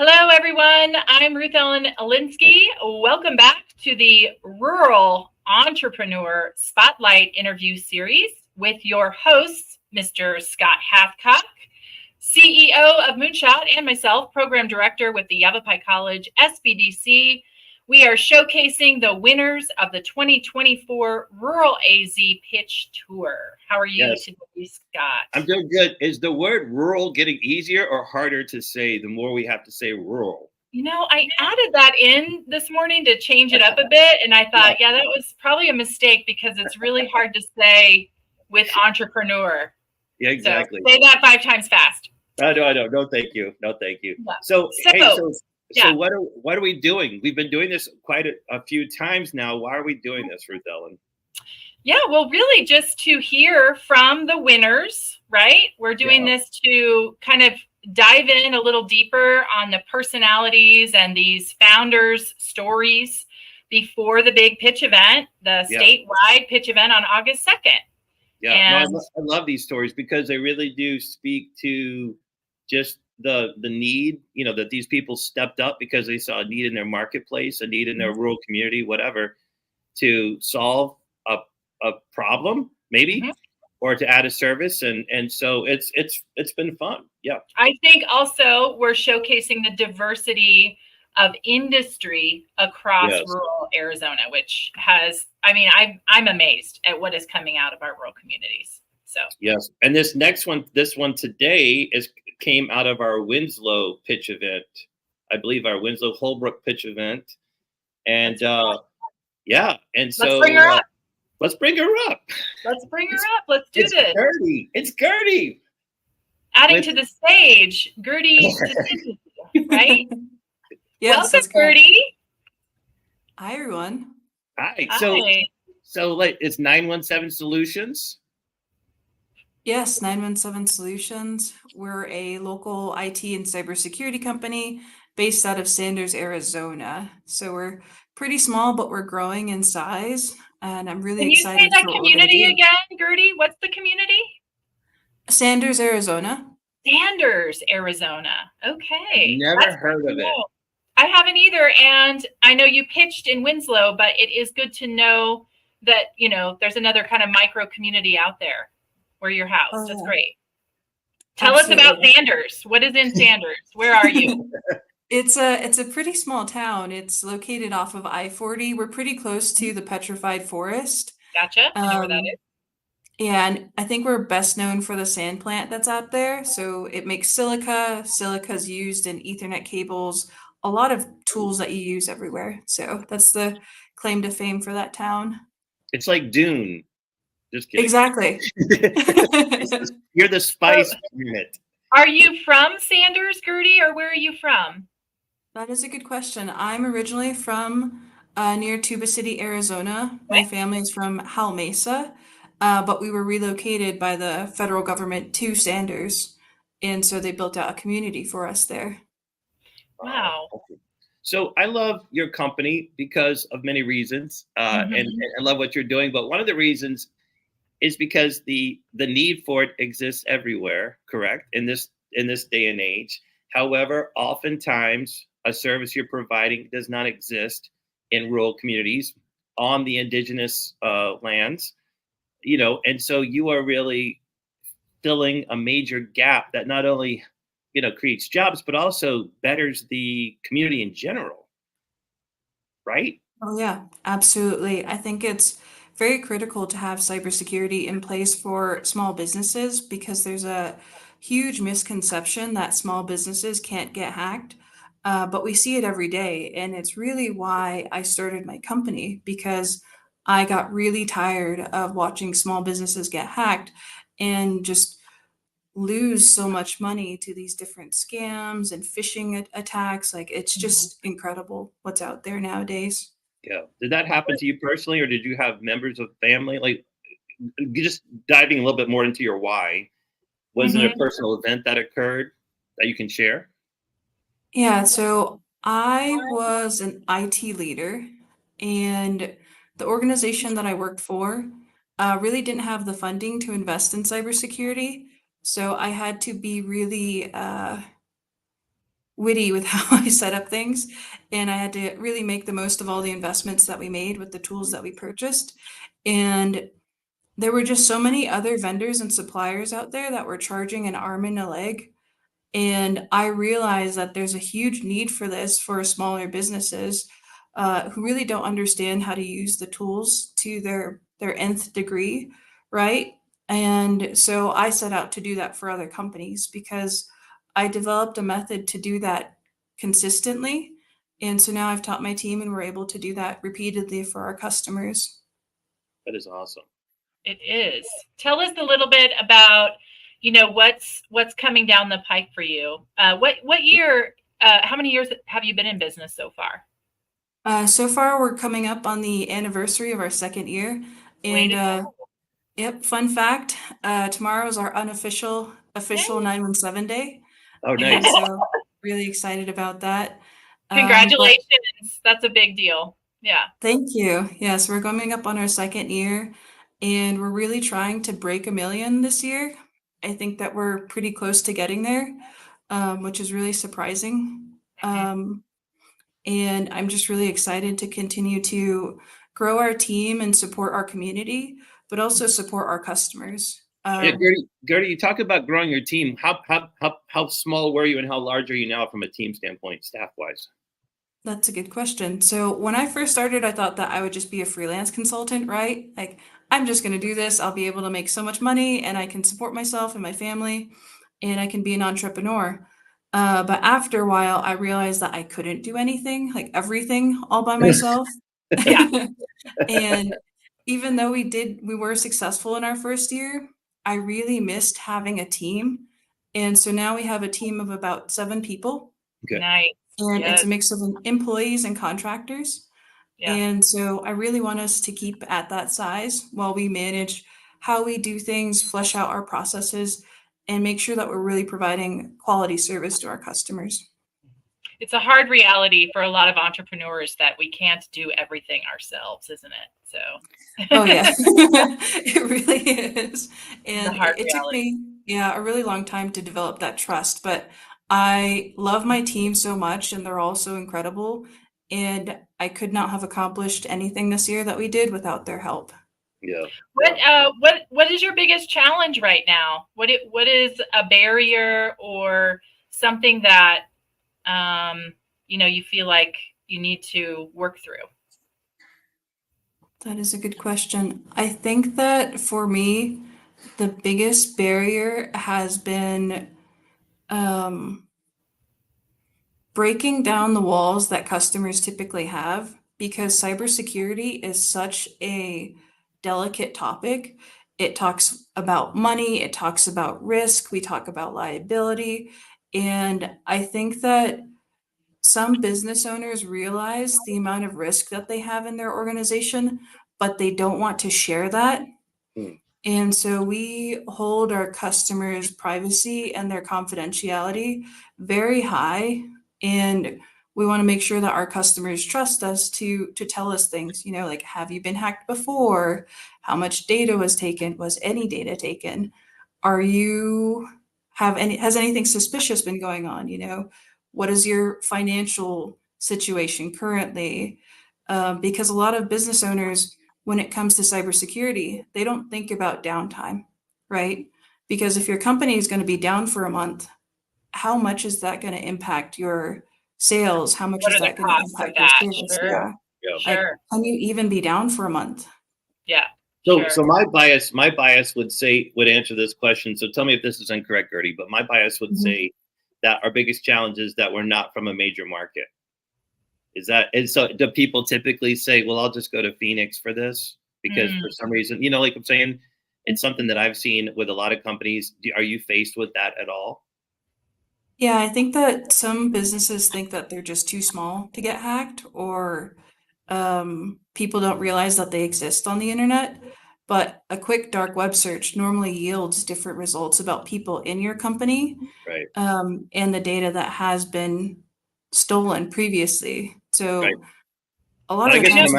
Hello, everyone. I'm Ruth Elinski. Welcome back to the Rural Entrepreneur Spotlight interview series with your hosts, Mr. Scott Hathcock, CEO of Moonshot, and myself, Program Director with the Yavapai College SBDC. We are showcasing the winners of the 2024 Rural AZ Pitch Tour. How are you today, Scott? I'm doing good. Is the word rural getting easier or harder to say the more we have to say rural? You know, I added that in this morning to change it up a bit. And I thought, yeah, that was probably a mistake because it's really hard to say with entrepreneur. Yeah, exactly. So say that 5 times fast. No, no, thank you. No, thank you. Yeah. So what are we doing? We've been doing this quite a few times now. Why are we doing this, Ruth Ellen? Yeah, well, really just to hear from the winners, right? We're doing this to kind of dive in a little deeper on the personalities and these founders' stories before the big pitch event, the statewide pitch event on August 2nd. Yeah, no, I love these stories because they really do speak to just the need, you know, that these people stepped up because they saw a need in their marketplace, a need in their rural community, whatever, to solve a problem, maybe, or to add a service. And so it's been fun. Yeah. I think also we're showcasing the diversity of industry across rural Arizona, which has, I mean, I'm amazed at what is coming out of our rural communities. So yes, and this one today came out of our Winslow pitch event, I believe our Winslow Holbrook pitch event, and and so let's bring her up. Let's bring her up. Let's bring her up. Let's do this. Gerty. It's Gerty. Adding to the stage, Gerty Tsinnie, right? Yes. Welcome, Gerty. Hi, everyone. Hi. So like, it's 917 Solutions. Yes, 917 Solutions. We're a local IT and cybersecurity company based out of Sanders, Arizona. So we're pretty small, but we're growing in size. And I'm really excited. Can you say that community again, Gerty? What's the community? Sanders, Arizona. Sanders, Arizona. Okay. Never heard of it. I haven't either. And I know you pitched in Winslow, but it is good to know that, you know, there's another kind of micro community out there where you're housed. That's great. Tell us about Sanders. What is in Sanders? Where are you? It's a pretty small town. It's located off of I-40. We're pretty close to the Petrified Forest. Gotcha. I know where that is. And I think we're best known for the sand plant that's out there. So it makes silica. Silica is used in Ethernet cables, a lot of tools that you use everywhere. So that's the claim to fame for that town. It's like Dune. Just kidding. Exactly. You're the spice unit. Are you from Sanders, Gerty, or where are you from? That is a good question. I'm originally from near Tuba City, Arizona. My family's from Hal Mesa, but we were relocated by the federal government to Sanders. And so they built out a community for us there. Wow. So I love your company because of many reasons, and I love what you're doing. But one of the reasons is because the need for it exists everywhere, correct? In this day and age. However, oftentimes a service you're providing does not exist in rural communities on the indigenous lands, you know, and so you are really filling a major gap that not only, you know, creates jobs, but also betters the community in general, right? Oh, yeah, absolutely. I think it's very critical to have cybersecurity in place for small businesses because there's a huge misconception that small businesses can't get hacked. But we see it every day. And it's really why I started my company, because I got really tired of watching small businesses get hacked and just lose so much money to these different scams and phishing attacks. Like, it's just incredible what's out there nowadays. Yeah. Did that happen to you personally, or did you have members of family? Like, just diving a little bit more into your why, was it a personal event that occurred that you can share? Yeah, so I was an IT leader, and the organization that I worked for really didn't have the funding to invest in cybersecurity. So I had to be really witty with how I set up things. And I had to really make the most of all the investments that we made with the tools that we purchased. And there were just so many other vendors and suppliers out there that were charging an arm and a leg. And I realized that there's a huge need for this for smaller businesses who really don't understand how to use the tools to their nth degree, right? And so I set out to do that for other companies because I developed a method to do that consistently. And so now I've taught my team and we're able to do that repeatedly for our customers. That is awesome. It is. Tell us a little bit about, what's coming down the pike for you. What year, how many years have you been in business so far? So far, we're coming up on the anniversary of our second year. And yep, fun fact, tomorrow is our official 917 day. Oh, And nice. so really excited about that. Congratulations. That's a big deal. Yeah. Thank you. Yes, we're coming up on our second year and we're really trying to break 1 million this year. I think that we're pretty close to getting there, which is really surprising. And I'm just really excited to continue to grow our team and support our community, but also support our customers. Yeah, Gerty, you talk about growing your team. How small were you and how large are you now from a team standpoint, staff-wise? That's a good question. So when I first started, I thought that I would just be a freelance consultant, right? Like, I'm just going to do this. I'll be able to make so much money and I can support myself and my family and I can be an entrepreneur. But after a while, I realized that I couldn't do anything, like everything all by myself. And even though we were successful in our first year, I really missed having a team. And so now we have a team of about 7 people. Okay. Nice. And it's a mix of employees and contractors. Yeah. And so I really want us to keep at that size while we manage how we do things, flesh out our processes, and make sure that we're really providing quality service to our customers. It's a hard reality for a lot of entrepreneurs that we can't do everything ourselves, isn't it? So. Oh yeah, it really is. And it took me, a really long time to develop that trust, but I love my team so much and they're all so incredible. And I could not have accomplished anything this year that we did without their help. Yeah. What is your biggest challenge right now? What is a barrier or something that you feel like you need to work through? That is a good question. I think that for me, the biggest barrier has been breaking down the walls that customers typically have, because cybersecurity is such a delicate topic. It talks about money, it talks about risk, we talk about liability. And I think that some business owners realize the amount of risk that they have in their organization, but they don't want to share that. And so we hold our customers' privacy and their confidentiality very high. And we want to make sure that our customers trust us to tell us things, like, have you been hacked before? How much data was taken? Was any data taken? Has anything suspicious been going on? What is your financial situation currently? Because a lot of business owners, when it comes to cybersecurity, they don't think about downtime, right? Because if your company is going to be down for a month, how much is that going to impact your sales? How much is that going to impact your service? Sure. Yeah. Sure. Can you even be down for a month? Yeah. So my bias would answer this question. So tell me if this is incorrect, Gerty, but my bias would say that our biggest challenge is that we're not from a major market. And so do people typically say, well, I'll just go to Phoenix for this? Because for some reason, like I'm saying, it's something that I've seen with a lot of companies. Are you faced with that at all? Yeah, I think that some businesses think that they're just too small to get hacked, or people don't realize that they exist on the internet. But a quick dark web search normally yields different results about people in your company, right? And the data that has been stolen previously. So a lot of the times,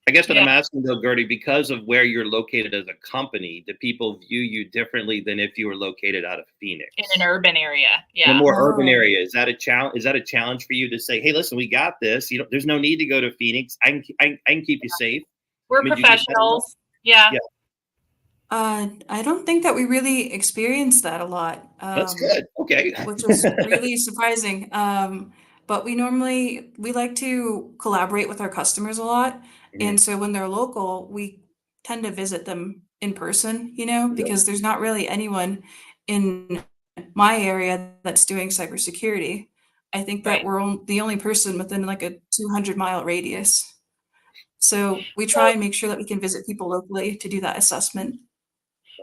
I guess what I'm asking though, Gerty, because of where you're located as a company, do people view you differently than if you were located out of Phoenix? In an urban area. In Yeah. a more urban area. Is that a challenge? Is that a challenge for you to say, hey, listen, we got this. There's no need to go to Phoenix. I can keep you safe. We're professionals. Yeah. I don't think that we really experienced that a lot. That's good. Okay. Which is really surprising. But we like to collaborate with our customers a lot. And so when they're local, we tend to visit them in person, because there's not really anyone in my area that's doing cybersecurity. I think that we're the only person within like a 200-mile radius. So we try and make sure that we can visit people locally to do that assessment.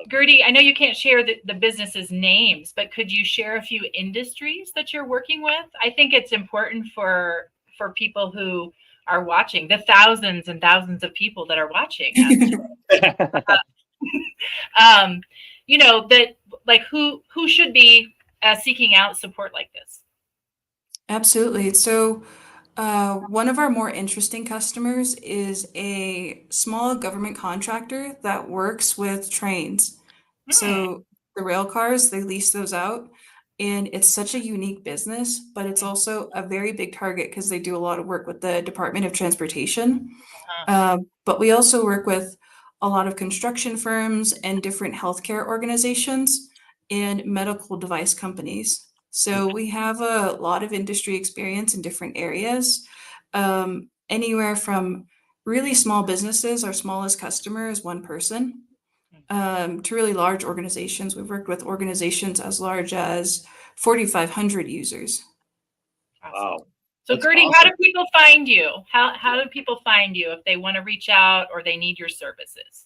Gerty, I know you can't share the business's names, but could you share a few industries that you're working with? I think it's important for people who are watching, the thousands and thousands of people that are watching. That like who should be seeking out support like this? Absolutely. So one of our more interesting customers is a small government contractor that works with trains. So the rail cars, they lease those out. And it's such a unique business, but it's also a very big target because they do a lot of work with the Department of Transportation. But we also work with a lot of construction firms and different healthcare organizations and medical device companies. So we have a lot of industry experience in different areas, anywhere from really small businesses. Our smallest customer is one person, to really large organizations. We've worked with organizations as large as 4,500 users. Wow. So Gerty, how do people find you? How do people find you if they want to reach out or they need your services?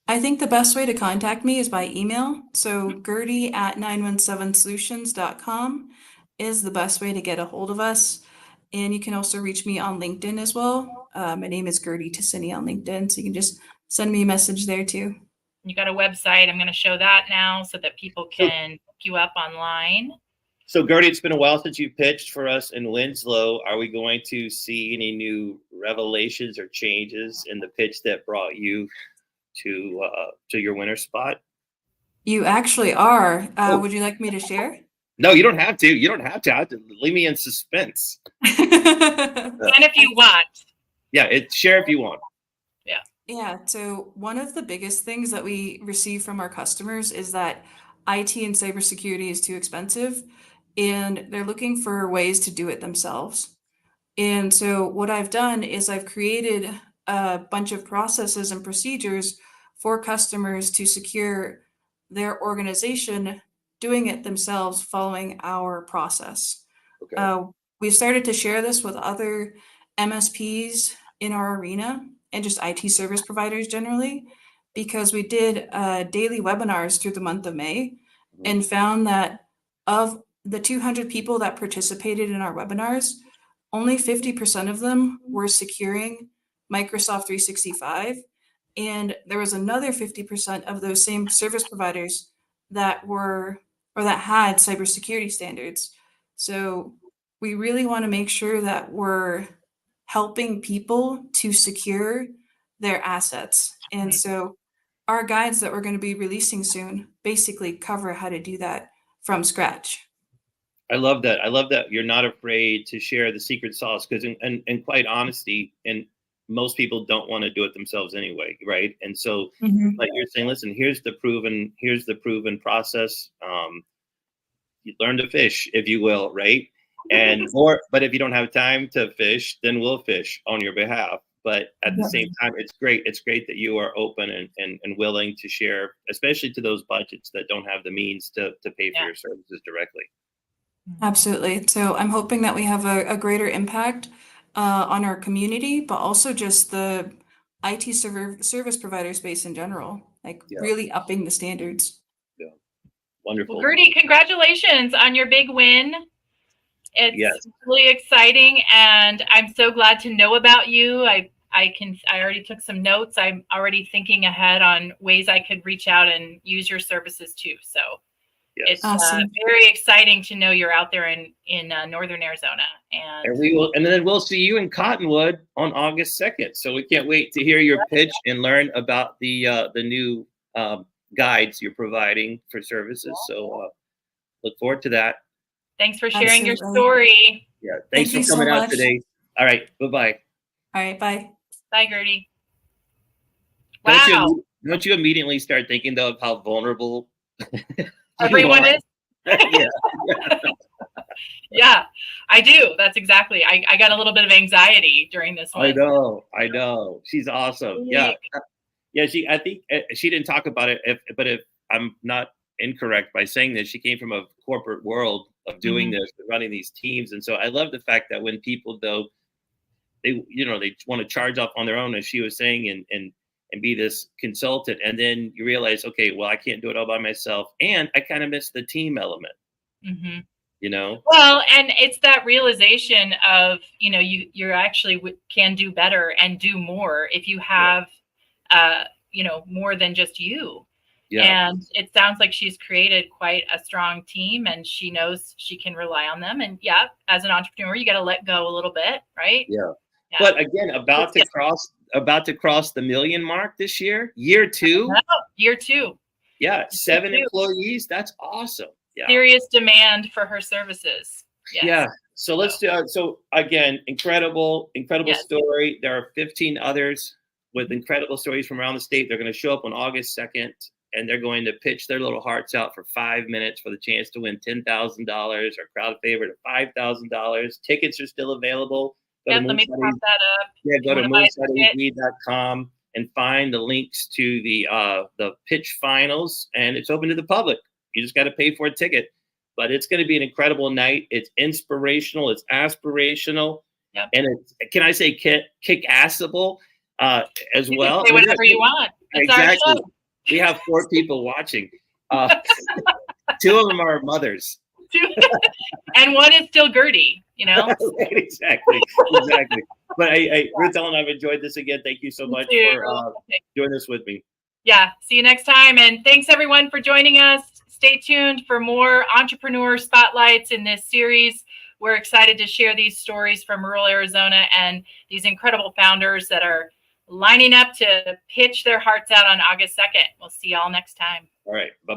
I think the best way to contact me is by email. So Gerty@917solutions.com is the best way to get a hold of us. And you can also reach me on LinkedIn as well. My name is Gerty Tsinnie on LinkedIn. So you can just send me a message there too. You got a website. I'm going to show that now so that people can look you up online. So Gerty, it's been a while since you pitched for us in Winslow. Are we going to see any new revelations or changes in the pitch that brought you to your winner spot? You actually are. Would you like me to share? No, you don't have to. You don't have to. Leave me in suspense. And if you want. Yeah, share if you want. Yeah. So one of the biggest things that we receive from our customers is that IT and cybersecurity is too expensive, and they're looking for ways to do it themselves. And so what I've done is I've created a bunch of processes and procedures for customers to secure their organization doing it themselves following our process. Okay. We've started to share this with other MSPs in our arena and just IT service providers generally, because we did daily webinars through the month of May and found that of the 200 people that participated in our webinars, only 50% of them were securing Microsoft 365. And there was another 50% of those same service providers that had cybersecurity standards. So we really want to make sure that we're helping people to secure their assets. And so our guides that we're going to be releasing soon basically cover how to do that from scratch. I love that. I love that you're not afraid to share the secret sauce, because in quite honesty, and most people don't want to do it themselves anyway, right? And so like you're saying, listen, here's the proven process. You learn to fish, if you will, right? But if you don't have time to fish, then we'll fish on your behalf. But at the same time, it's great. It's great that you are open and willing to share, especially to those budgets that don't have the means to pay for your services directly. Absolutely. So I'm hoping that we have a greater impact on our community, but also just the IT service provider space in general, really upping the standards. Yeah. Wonderful. Well, Gerty, congratulations on your big win. It's really exciting, and I'm so glad to know about you. I already took some notes. I'm already thinking ahead on ways I could reach out and use your services too. So Yes. It's Awesome. very exciting to know you're out there in northern Arizona, And we will, and then we'll see you in Cottonwood on August 2nd. So we can't wait to hear your pitch and learn about the new guides you're providing for services. So look forward to that. Thanks for sharing your Absolutely. story. Yeah. Thanks Thank for you coming so out much. today. All right. Bye-bye. All right, bye. Bye, Gerty. Wow. Don't you immediately start thinking though of how vulnerable Everyone is. Yeah. Yeah, I do. That's exactly. I got a little bit of anxiety during this one. I know. She's awesome. Yeah. Yeah. I think she didn't talk about it, but if I'm not incorrect by saying this, she came from a corporate world of doing this, running these teams. And so I love the fact that when people though, they want to charge off on their own, as she was saying, and be this consultant. And then you realize, okay, well, I can't do it all by myself. And I kind of miss the team element, Well, and it's that realization of, you actually can do better and do more if you have, more than just you. Yeah. And it sounds like she's created quite a strong team and she knows she can rely on them. And yeah, as an entrepreneur, you got to let go a little bit, right? Yeah. But again, about to cross the 1 million mark this year, year 2. Year 2. Yeah, 7 employees. That's awesome. Yeah. Serious demand for her services. Yes. Yeah. So let's do. So again, incredible story. There are 15 others with incredible stories from around the state. They're going to show up on August 2nd, and they're going to pitch their little hearts out for 5 minutes for the chance to win $10,000 or crowd favorite of $5,000. Tickets are still available. Let me pop that up. Yeah, go to moonshotrural.com and find the links to the pitch finals, and it's open to the public. You just got to pay for a ticket, but it's going to be an incredible night. It's inspirational, it's aspirational, and it's, can I say, kick-assable as well. You can say whatever you want. It's exactly. Our show. We have 4 people watching. 2 of them are mothers. And one is still Gerty, Right, exactly. But Ruth Ellen, I've enjoyed this again. Thank you so much for doing this with me. Yeah. See you next time. And thanks everyone for joining us. Stay tuned for more entrepreneur spotlights in this series. We're excited to share these stories from rural Arizona and these incredible founders that are lining up to pitch their hearts out on August 2nd. We'll see y'all next time. All right. Bye.